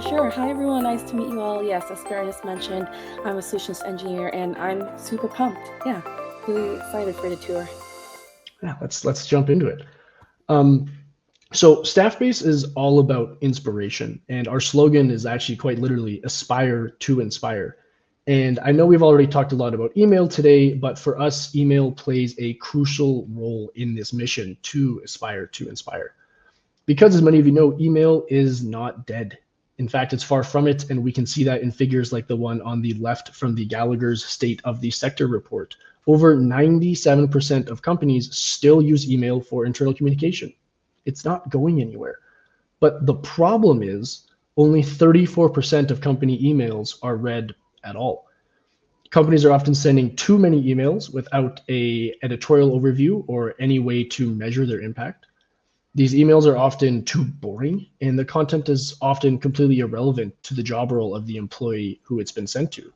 for sure. Hi, everyone. Nice to meet you all. Yes, as Fairness mentioned, I'm a solutions engineer and I'm super pumped. Yeah, really excited for the tour. Yeah, let's jump into it. Um, so Staffbase is all about inspiration, and our slogan is actually quite literally "Aspire to Inspire." And I know we've already talked a lot about email today, but for us, email plays a crucial role in this mission to aspire to inspire. Because as many of you know, email is not dead. In fact, it's far from it, and we can see that in figures like the one on the left from the Gallagher's State of the Sector report. Over 97% of companies still use email for internal communication. It's not going anywhere. But the problem is only 34% of company emails are read at all. Companies are often sending too many emails without a editorial overview or any way to measure their impact. These emails are often too boring, and the content is often completely irrelevant to the job role of the employee who it's been sent to.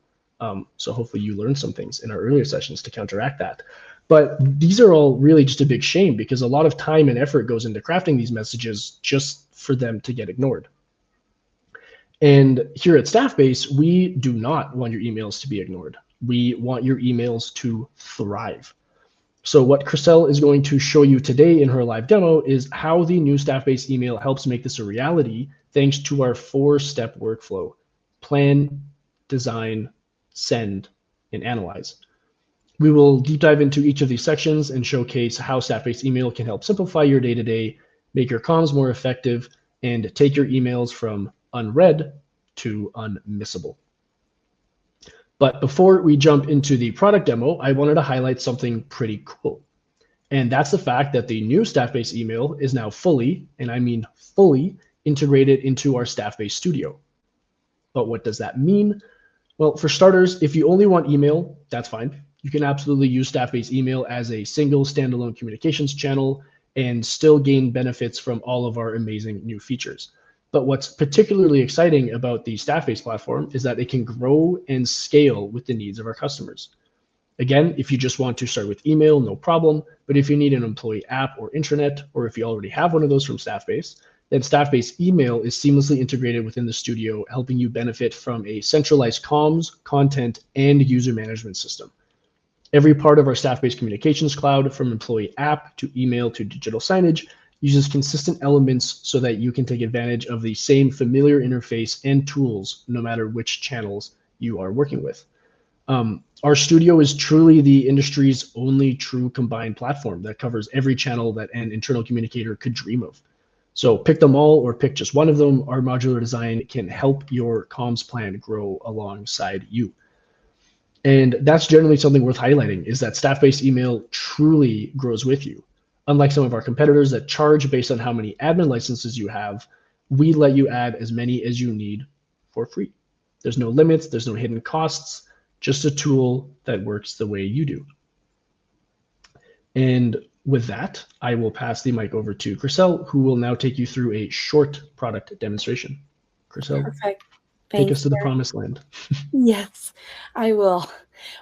So hopefully you learned some things in our earlier sessions to counteract that. But these are all really just a big shame because a lot of time and effort goes into crafting these messages just for them to get ignored. And here at Staffbase, we do not want your emails to be ignored. We want your emails to thrive. So what Chriselle is going to show you today in her live demo is how the new Staffbase email helps make this a reality thanks to our 4-step workflow: plan, design, send, and analyze. We will deep dive into each of these sections and showcase how Staffbase email can help simplify your day-to-day, make your comms more effective, and take your emails from unread to unmissable. But before we jump into the product demo, I wanted to highlight something pretty cool. And that's the fact that the new Staffbase email is now fully, and I mean fully, integrated into our Staffbase Studio. But what does that mean? Well, for starters, if you only want email, that's fine. You can absolutely use Staffbase email as a single standalone communications channel and still gain benefits from all of our amazing new features. But what's particularly exciting about the Staffbase platform is that it can grow and scale with the needs of our customers. Again, if you just want to start with email, no problem. But if you need an employee app or intranet, or if you already have one of those from Staffbase, then Staffbase email is seamlessly integrated within the studio, helping you benefit from a centralized comms, content, and user management system. Every part of our Staffbase communications cloud, from employee app to email to digital signage, uses consistent elements so that you can take advantage of the same familiar interface and tools no matter which channels you are working with. Our studio is truly the industry's only true combined platform that covers every channel that an internal communicator could dream of. So pick them all or pick just one of them. Our modular design can help your comms plan grow alongside you. And that's generally something worth highlighting, is that Staffbase email truly grows with you. Unlike some of our competitors that charge based on how many admin licenses you have, we let you add as many as you need for free. There's no limits, there's no hidden costs, just a tool that works the way you do. And with that, I will pass the mic over to Chriselle, who will now take you through a short product demonstration. Chriselle, Perfect. take Thanks, us to the Fair. promised land. Yes, I will.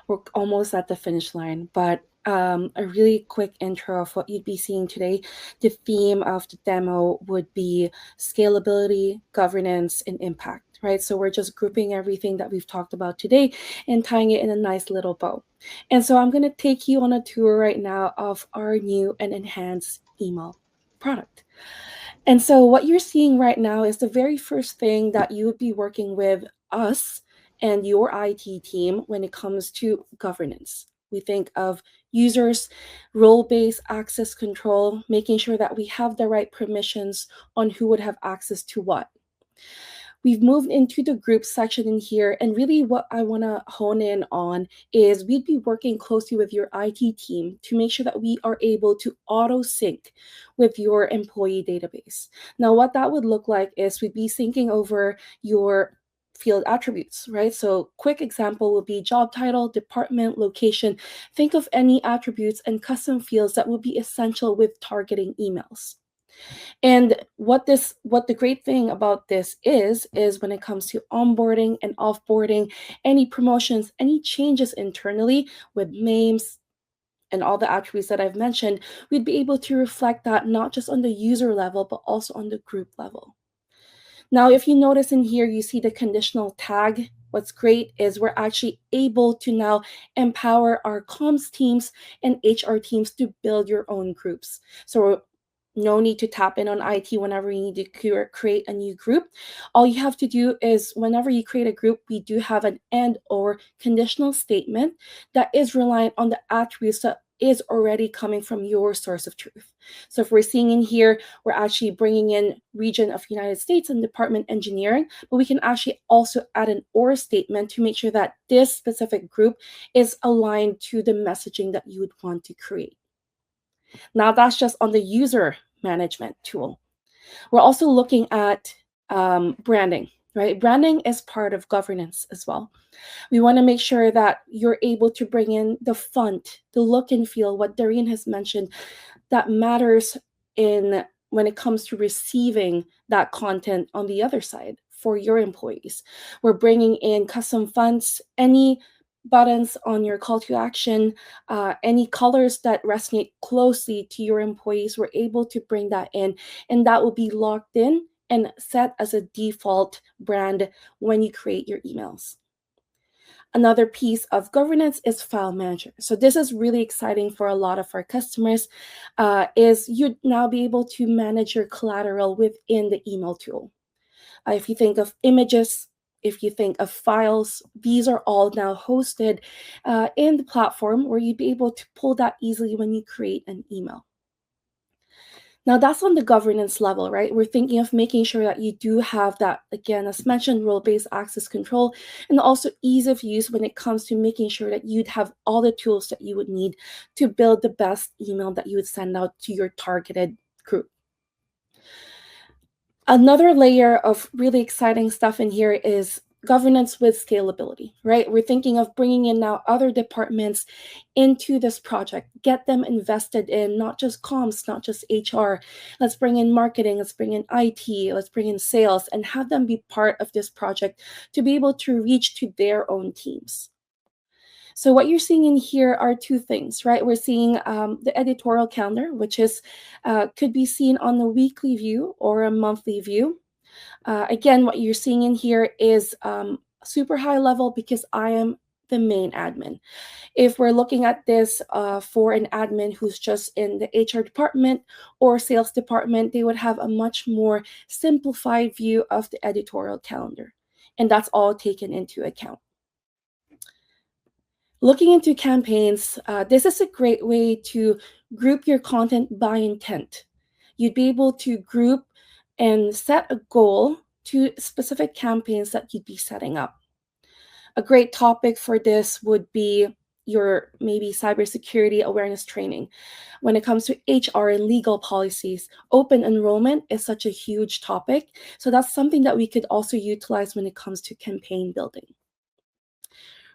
We're almost at the finish line, but a really quick intro of what you'd be seeing today. The theme of the demo would be scalability, governance, and impact, right? So we're just grouping everything that we've talked about today and tying it in a nice little bow. And so I'm going to take you on a tour right now of our new and enhanced email product. And so what you're seeing right now is the very first thing that you would be working with us and your IT team when it comes to governance. We think of users, role-based access control, making sure that we have the right permissions on who would have access to what. We've moved into the group section in here, and really what I want to hone in on is we'd be working closely with your IT team to make sure that we are able to auto sync with your employee database. Now, what that would look like is we'd be syncing over your field attributes, right? So quick example would be job title, department, location. Think of any attributes and custom fields that would be essential with targeting emails. And what the great thing about this is when it comes to onboarding and offboarding, any promotions, any changes internally with names and all the attributes that I've mentioned, we'd be able to reflect that not just on the user level, but also on the group level. Now, if you notice in here, you see the conditional tag. What's great is we're actually able to now empower our comms teams and HR teams to build your own groups. So no need to tap in on IT whenever you need to create a new group. All you have to do is whenever you create a group, we do have an and or conditional statement that is reliant on the attributes that is already coming from your source of truth. So if we're seeing in here, we're actually bringing in region of United States and department engineering, but we can actually also add an or statement to make sure that this specific group is aligned to the messaging that you would want to create. Now that's just on the user management tool. We're also looking at branding, right? Branding is part of governance as well. We want to make sure that you're able to bring in the font, the look and feel, what Doreen has mentioned, that matters in when it comes to receiving that content on the other side for your employees. We're bringing in custom fonts, any buttons on your call to action, any colors that resonate closely to your employees. We're able to bring that in, and that will be locked in and set as a default brand when you create your emails. Another piece of governance is file manager. So this is really exciting for a lot of our customers, is you'd now be able to manage your collateral within the email tool. If you think of images, if you think of files, these are all now hosted in the platform where you'd be able to pull that easily when you create an email. Now that's on the governance level, right? We're thinking of making sure that you do have that, again, as mentioned, role-based access control, and also ease of use when it comes to making sure that you'd have all the tools that you would need to build the best email that you would send out to your targeted group. Another layer of really exciting stuff in here is governance with scalability, right? We're thinking of bringing in now other departments into this project, get them invested in not just comms, not just HR. Let's bring in marketing, let's bring in IT, let's bring in sales, and have them be part of this project to be able to reach to their own teams. So what you're seeing in here are two things, right? We're seeing the editorial calendar, which is could be seen on the weekly view or a monthly view. Again, what you're seeing in here is super high level because I am the main admin. If we're looking at this for an admin who's just in the HR department or sales department, they would have a much more simplified view of the editorial calendar. And that's all taken into account. Looking into campaigns, this is a great way to group your content by intent. You'd be able to group and set a goal to specific campaigns that you'd be setting up. A great topic for this would be your maybe cybersecurity awareness training. When it comes to HR and legal policies, open enrollment is such a huge topic. So that's something that we could also utilize when it comes to campaign building.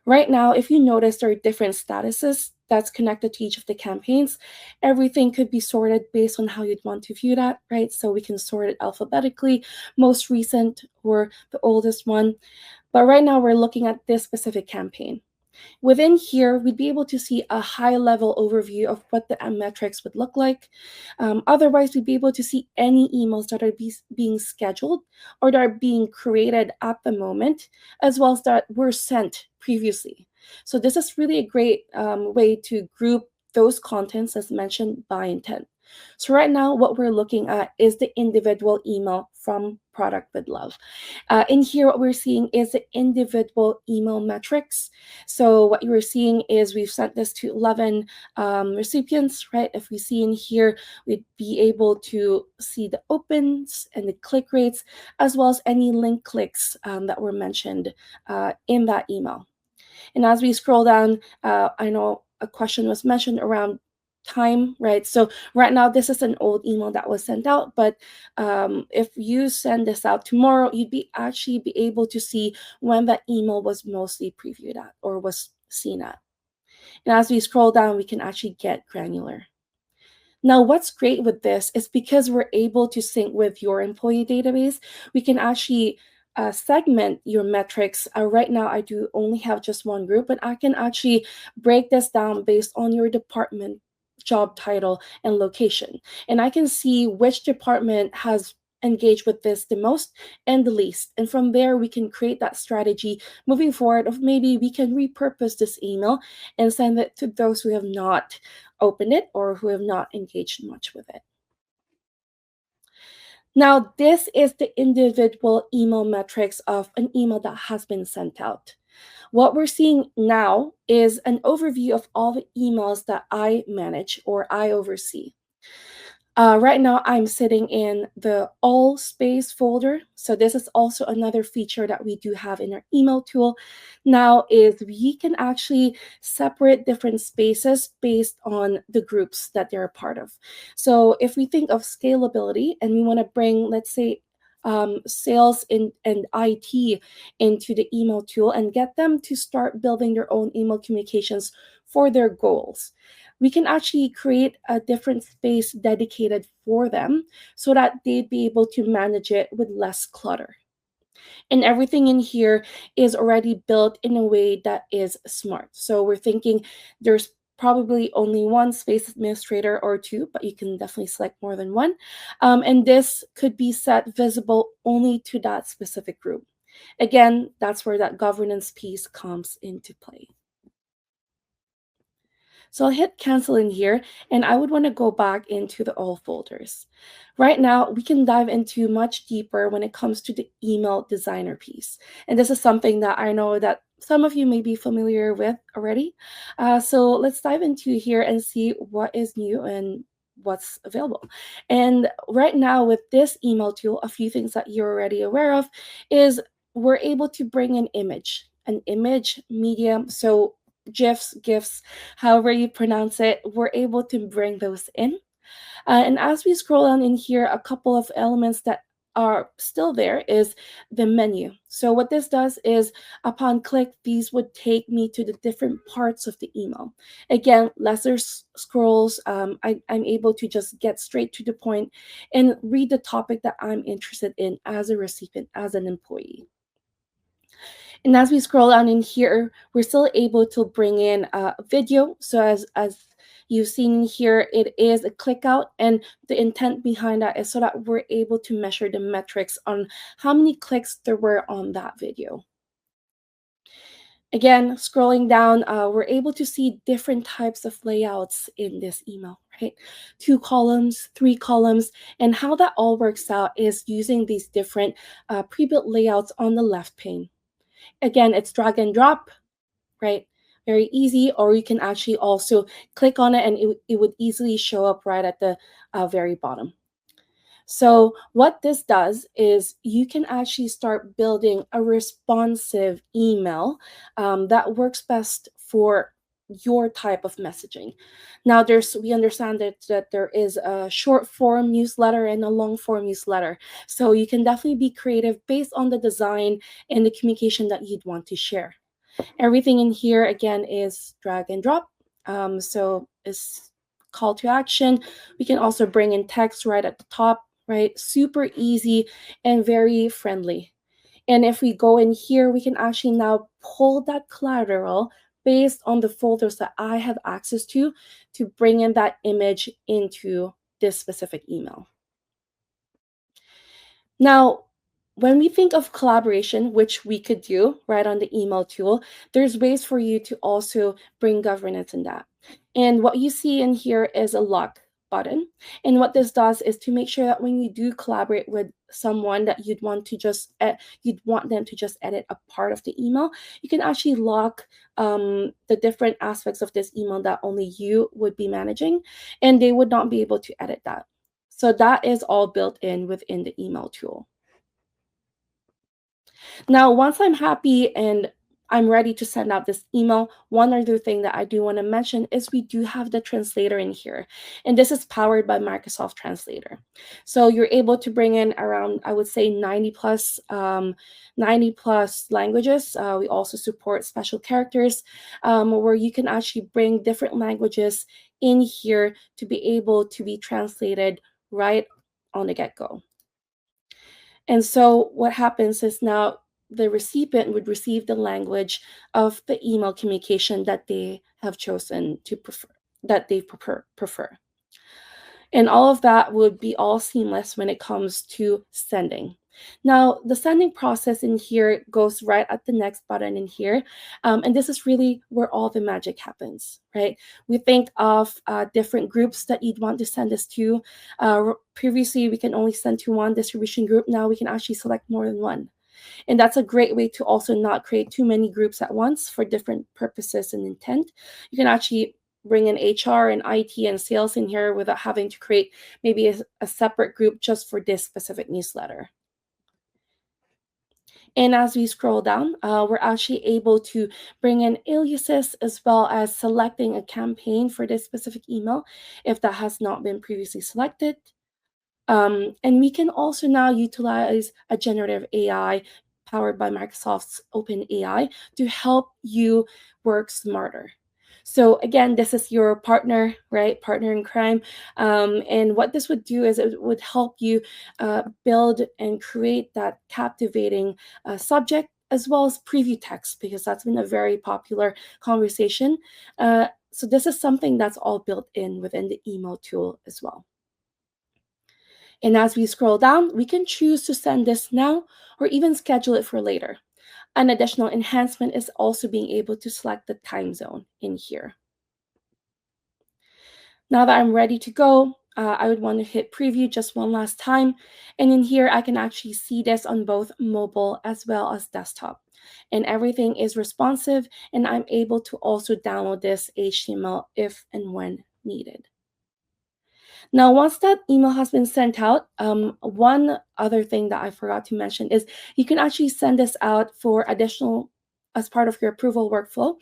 Right now, if you notice, there are different statuses that's connected to each of the campaigns. Everything could be sorted based on how you'd want to view that, right? So we can sort it alphabetically, most recent or the oldest one. But right now, we're looking at this specific campaign. Within here, we'd be able to see a high-level overview of what the metrics would look like. Otherwise, we'd be able to see any emails that are being scheduled or that are being created at the moment, as well as that were sent previously. So this is really a great way to group those contents as mentioned by intent. So right now, what we're looking at is the individual email from Product with Love. In here, what we're seeing is the individual email metrics. So what you're seeing is we've sent this to 11 recipients, right? If we see in here, we'd be able to see the opens and the click rates, as well as any link clicks that were mentioned in that email. And as we scroll down, I know a question was mentioned around time, right? So right now, this is an old email that was sent out, but if you send this out tomorrow, you'd be able to see when that email was mostly previewed at or was seen at. And as we scroll down, we can actually get granular. Now, what's great with this is because we're able to sync with your employee database, we can actually segment your metrics. Right now, I do only have just one group, but I can actually break this down based on your department, job title, and location. And I can see which department has engage with this the most and the least. And from there, we can create that strategy moving forward of maybe we can repurpose this email and send it to those who have not opened it or who have not engaged much with it. Now, this is the individual email metrics of an email that has been sent out. What we're seeing now is an overview of all the emails that I manage or I oversee. Right now, I'm sitting in the all space folder. So this is also another feature that we do have in our email tool. Now is we can actually separate different spaces based on the groups that they're a part of. So if we think of scalability and we want to bring, let's say, sales and IT into the email tool and get them to start building their own email communications for their goals, we can actually create a different space dedicated for them so that they'd be able to manage it with less clutter. And everything in here is already built in a way that is smart. So we're thinking there's probably only one space administrator or two, but you can definitely select more than one. And this could be set visible only to that specific group. Again, that's where that governance piece comes into play. So I'll hit cancel in here, and I would want to go back into the all folders. Right now, we can dive into much deeper when it comes to the email designer piece. And this is something that I know that some of you may be familiar with already. So let's dive into here and see what is new and what's available. And right now with this email tool, a few things that you're already aware of is we're able to bring an image medium. So GIFs, however you pronounce it, we're able to bring those in. And as we scroll down in here, a couple of elements that are still there is the menu. So what this does is upon click, these would take me to the different parts of the email. Again, lesser scrolls, I'm able to just get straight to the point and read the topic that I'm interested in as a recipient, as an employee. And as we scroll down in here, we're still able to bring in a video. So as you've seen here, it is a click out, and the intent behind that is so that we're able to measure the metrics on how many clicks there were on that video. Again, scrolling down, we're able to see different types of layouts in this email, right? 2 columns, 3 columns, and how that all works out is using these different pre-built layouts on the left pane. Again, it's drag and drop, right? Very easy, or you can actually also click on it and it would easily show up right at the very bottom. So what this does is you can actually start building a responsive email that works best for your type of messaging. Now we understand that there is a short form newsletter and a long form newsletter. So you can definitely be creative based on the design and the communication that you'd want to share. Everything in here again is drag and drop. So it's call to action. We can also bring in text right at the top, right? Super easy and very friendly. And if we go in here, we can actually now pull that collateral based on the folders that I have access to bring in that image into this specific email. Now, when we think of collaboration, which we could do right on the email tool, there's ways for you to also bring governance in that. And what you see in here is a lock button. And what this does is to make sure that when you do collaborate with someone that you'd want them to just edit a part of the email, you can actually lock the different aspects of this email that only you would be managing, and they would not be able to edit that. So that is all built in within the email tool. Now, once I'm happy and I'm ready to send out this email, one other thing that I do want to mention is we do have the translator in here. And this is powered by Microsoft Translator. So you're able to bring in around, I would say 90 plus languages. We also support special characters where you can actually bring different languages in here to be able to be translated right on the get-go. And so what happens is now the recipient would receive the language of the email communication that they have chosen to prefer, that they prefer. And all of that would be all seamless when it comes to sending. Now, the sending process in here goes right at the next button in here. And this is really where all the magic happens, right? We think of different groups that you'd want to send this to. Previously, we can only send to one distribution group. Now we can actually select more than one. And that's a great way to also not create too many groups at once for different purposes and intent. You can actually bring in HR and IT and sales in here without having to create maybe a separate group just for this specific newsletter. And as we scroll down, we're actually able to bring in aliases as well as selecting a campaign for this specific email if that has not been previously selected. And we can also now utilize a generative AI powered by Microsoft's OpenAI to help you work smarter. So again, this is your partner, right? Partner in crime. And what this would do is it would help you build and create that captivating subject as well as preview text, because that's been a very popular conversation. So this is something that's all built in within the email tool as well. And as we scroll down, we can choose to send this now or even schedule it for later. An additional enhancement is also being able to select the time zone in here. Now that I'm ready to go, I would want to hit preview just one last time. And in here, I can actually see this on both mobile as well as desktop. And everything is responsive, and I'm able to also download this HTML if and when needed. Now, once that email has been sent out, one other thing that I forgot to mention is you can actually send this out for additional, as part of your approval workflow.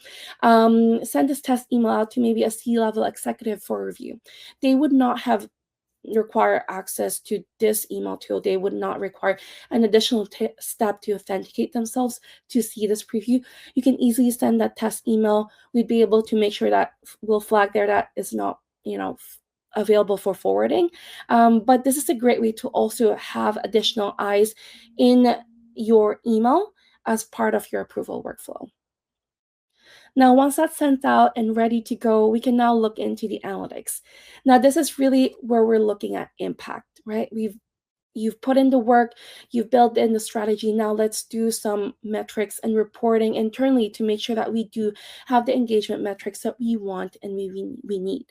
Send this test email out to maybe a C-level executive for review. They would not have require access to this email tool. They would not require an additional step to authenticate themselves to see this preview. You can easily send that test email. We'd be able to make sure that we'll flag there that is not, available for forwarding. But this is a great way to also have additional eyes in your email as part of your approval workflow. Now, once that's sent out and ready to go, we can now look into the analytics. Now, this is really where we're looking at impact, right? You've put in the work, you've built in the strategy. Now let's do some metrics and reporting internally to make sure that we do have the engagement metrics that we want and we need.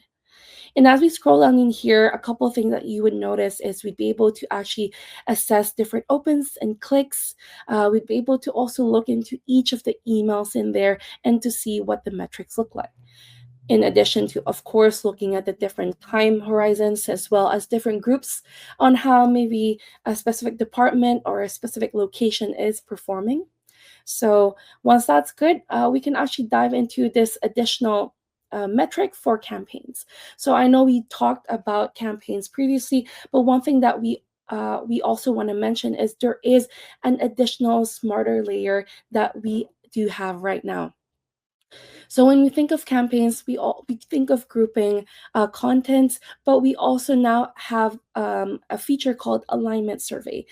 And as we scroll down in here, a couple of things that you would notice is we'd be able to actually assess different opens and clicks. We'd be able to also look into each of the emails in there and to see what the metrics look like. In addition to, of course, looking at the different time horizons as well as different groups on how maybe a specific department or a specific location is performing. So once that's good, we can actually dive into this additional metric for campaigns. So I know we talked about campaigns previously, but one thing that we also want to mention is there is an additional smarter layer that we do have right now. So when we think of campaigns, we think of grouping contents, but we also now have a feature called alignment survey,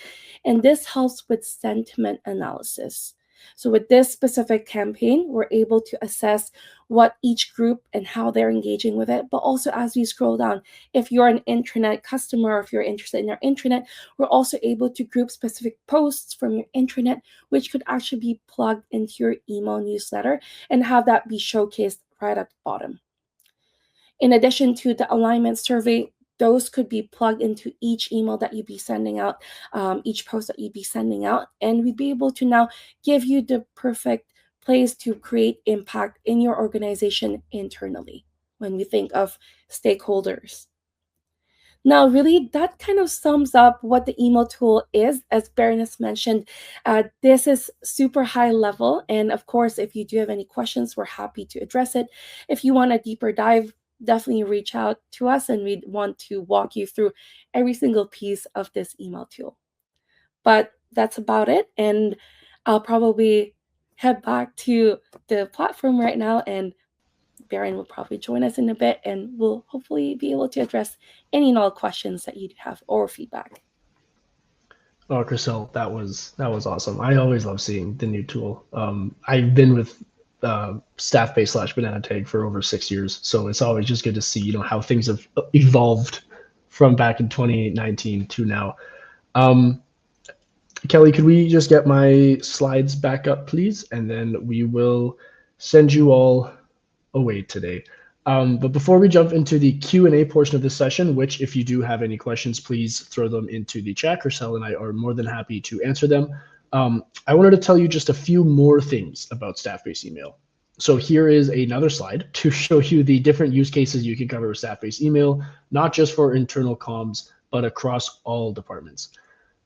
and this helps with sentiment analysis. So with this specific campaign, we're able to assess what each group and how they're engaging with it. But also as we scroll down, if you're an intranet customer, or if you're interested in our intranet, we're also able to group specific posts from your intranet, which could actually be plugged into your email newsletter and have that be showcased right at the bottom. In addition to the alignment survey, those could be plugged into each email that you'd be sending out, each post that you'd be sending out, and we'd be able to now give you the perfect place to create impact in your organization internally when we think of stakeholders. Now, really, that kind of sums up what the email tool is. As Berenice mentioned, this is super high level. And of course, if you do have any questions, we're happy to address it. If you want a deeper dive, definitely reach out to us and we'd want to walk you through every single piece of this email tool. But that's about it. And I'll probably head back to the platform right now, and Baron will probably join us in a bit, and we'll hopefully be able to address any and all questions that you have or feedback. Oh, Chriselle, that was awesome. I always love seeing the new tool. I've been with Staffbase / Banana Tag for over 6 years, so it's always just good to see how things have evolved from back in 2019 to now. Kelly, could we just get my slides back up, please? And then we will send you all away today. But before we jump into the Q&A portion of this session, which if you do have any questions, please throw them into the chat. Chriselle and I are more than happy to answer them. I wanted to tell you just a few more things about Staffbase email. So here is another slide to show you the different use cases you can cover with Staffbase email, not just for internal comms, but across all departments.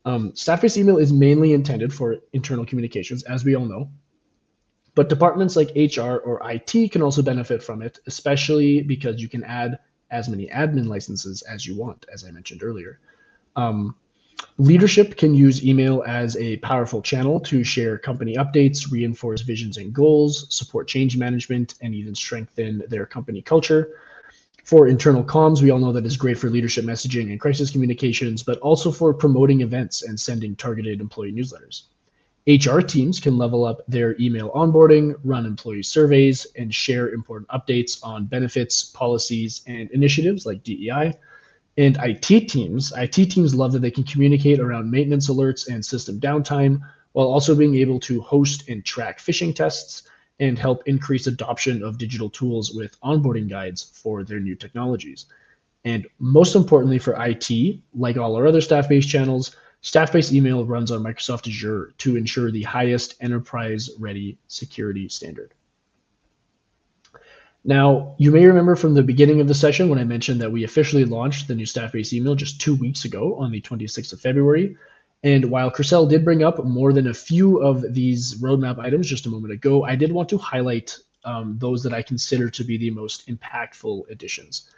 Staffbase email is mainly intended for internal communications, as we all know, but departments like HR or IT can also benefit from it, especially because you can add as many admin licenses as you want, as I mentioned earlier. Leadership can use email as a powerful channel to share company updates, reinforce visions and goals, support change management, and even strengthen their company culture. For internal comms, we all know that is great for leadership messaging and crisis communications, but also for promoting events and sending targeted employee newsletters. HR teams can level up their email onboarding, run employee surveys, and share important updates on benefits, policies, and initiatives like DEI. And IT teams love that they can communicate around maintenance alerts and system downtime, while also being able to host and track phishing tests and help increase adoption of digital tools with onboarding guides for their new technologies. And most importantly for IT, like all our other Staffbase channels, Staffbase email runs on Microsoft Azure to ensure the highest enterprise-ready security standard. Now, you may remember from the beginning of the session when I mentioned that we officially launched the new Staffbase email just 2 weeks ago on the 26th of February. And while Chriselle did bring up more than a few of these roadmap items just a moment ago, I did want to highlight those that I consider to be the most impactful additions.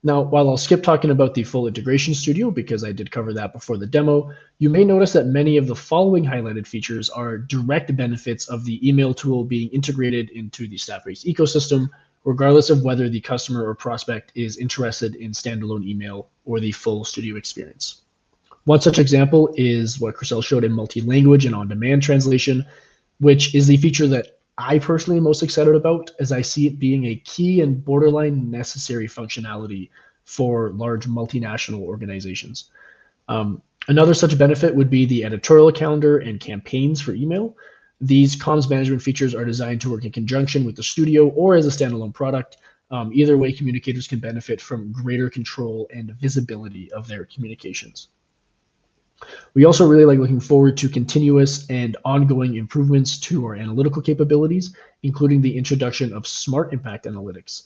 Now, while I'll skip talking about the full integration studio because I did cover that before the demo, you may notice that many of the following highlighted features are direct benefits of the email tool being integrated into the Staffbase ecosystem, regardless of whether the customer or prospect is interested in standalone email or the full studio experience. One such example is what Chriselle showed in multi-language and on-demand translation, which is the feature that I personally am most excited about, as I see it being a key and borderline necessary functionality for large multinational organizations. Another such benefit would be the editorial calendar and campaigns for email. These comms management features are designed to work in conjunction with the studio or as a standalone product. Either way, communicators can benefit from greater control and visibility of their communications. We also really like looking forward to continuous and ongoing improvements to our analytical capabilities, including the introduction of smart impact analytics.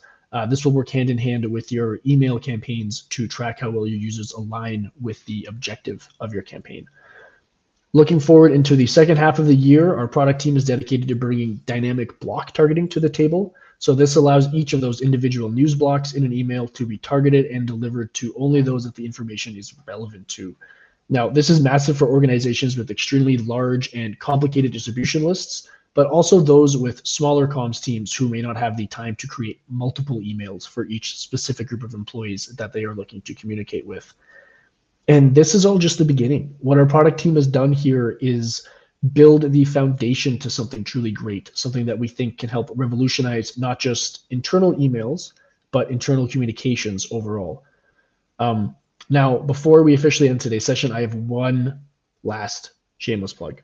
This will work hand in hand with your email campaigns to track how well your users align with the objective of your campaign. Looking forward into the second half of the year, our product team is dedicated to bringing dynamic block targeting to the table. So this allows each of those individual news blocks in an email to be targeted and delivered to only those that the information is relevant to. Now, this is massive for organizations with extremely large and complicated distribution lists, but also those with smaller comms teams who may not have the time to create multiple emails for each specific group of employees that they are looking to communicate with. And this is all just the beginning. What our product team has done here is build the foundation to something truly great, something that we think can help revolutionize not just internal emails, but internal communications overall. Now, before we officially end today's session, I have one last shameless plug.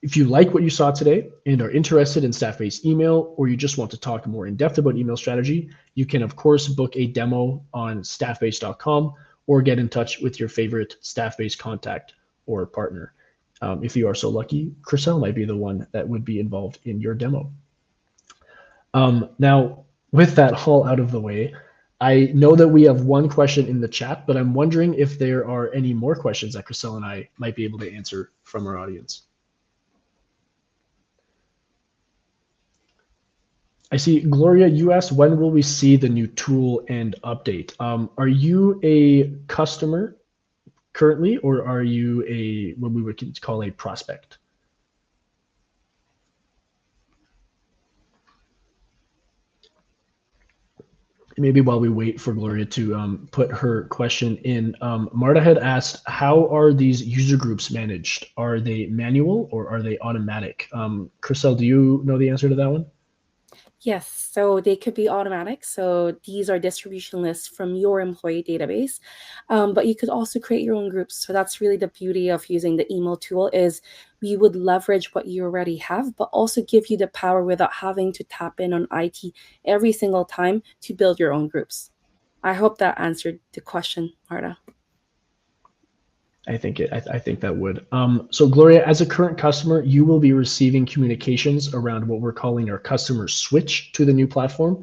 If you like what you saw today and are interested in Staffbase email, or you just want to talk more in depth about email strategy, you can of course book a demo on staffbase.com or get in touch with your favorite Staffbase contact or partner. If you are so lucky, Chriselle might be the one that would be involved in your demo. Now, with that all out of the way, I know that we have one question in the chat, but I'm wondering if there are any more questions that Chriselle and I might be able to answer from our audience. I see, Gloria, you asked, when will we see the new tool and update? Are you a customer currently, or are you what we would call a prospect? Maybe while we wait for Gloria to put her question in, Marta had asked, how are these user groups managed? Are they manual or are they automatic? Chriselle, do you know the answer to that one? Yes, so they could be automatic. So these are distribution lists from your employee database, but you could also create your own groups. So that's really the beauty of using the email tool is we would leverage what you already have, but also give you the power without having to tap in on IT every single time to build your own groups. I hope that answered the question, Marta. I think I think that would. So Gloria, as a current customer, you will be receiving communications around what we're calling our customer switch to the new platform,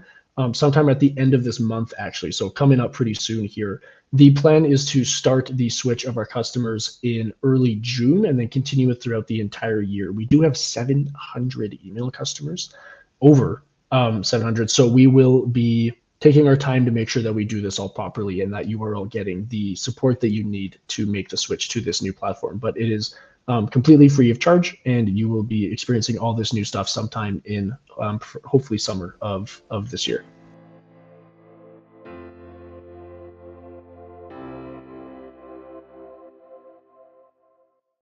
sometime at the end of this month, actually. So coming up pretty soon here. The plan is to start the switch of our customers in early June and then continue it throughout the entire year. We do have 700 email customers, over 700. So we will be taking our time to make sure that we do this all properly and that you are all getting the support that you need to make the switch to this new platform. But it is completely free of charge, and you will be experiencing all this new stuff sometime in hopefully summer of this year.